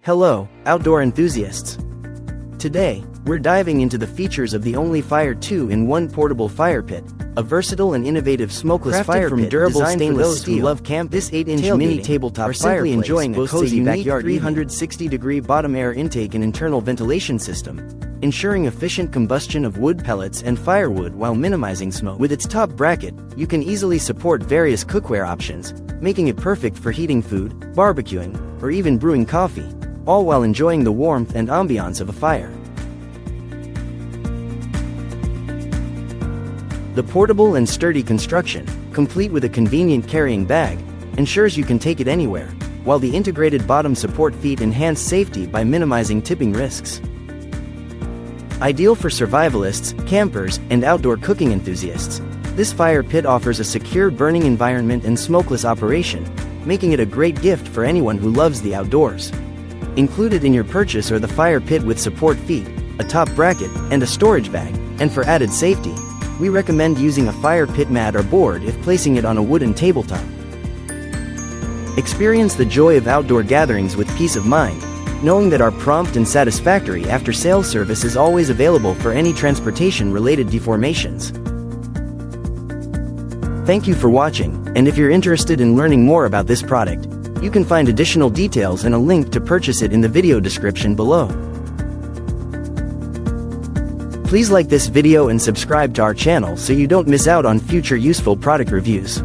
Hello, outdoor enthusiasts. Today, we're diving into the features of the Onlyfire 2-in-1 portable fire pit, a versatile and innovative smokeless fire pit durable designed stainless for those steel. Who love camp. This 8-inch mini tabletop or simply enjoying a cozy backyard 360-degree bottom air intake and internal ventilation system, ensuring efficient combustion of wood pellets and firewood while minimizing smoke. With its top bracket, you can easily support various cookware options, making it perfect for heating food, barbecuing, or even brewing coffee, all while enjoying the warmth and ambiance of a fire. The portable and sturdy construction, complete with a convenient carrying bag, ensures you can take it anywhere, while the integrated bottom support feet enhance safety by minimizing tipping risks. Ideal for survivalists, campers, and outdoor cooking enthusiasts, this fire pit offers a secure burning environment and smokeless operation, making it a great gift for anyone who loves the outdoors. Included in your purchase are the fire pit with support feet, a top bracket, and a storage bag, and for added safety, we recommend using a fire pit mat or board if placing it on a wooden tabletop. Experience the joy of outdoor gatherings with peace of mind, knowing that our prompt and satisfactory after-sales service is always available for any transportation-related deformations. Thank you for watching, and if you're interested in learning more about this product, you can find additional details and a link to purchase it in the video description below. Please like this video and subscribe to our channel so you don't miss out on future useful product reviews.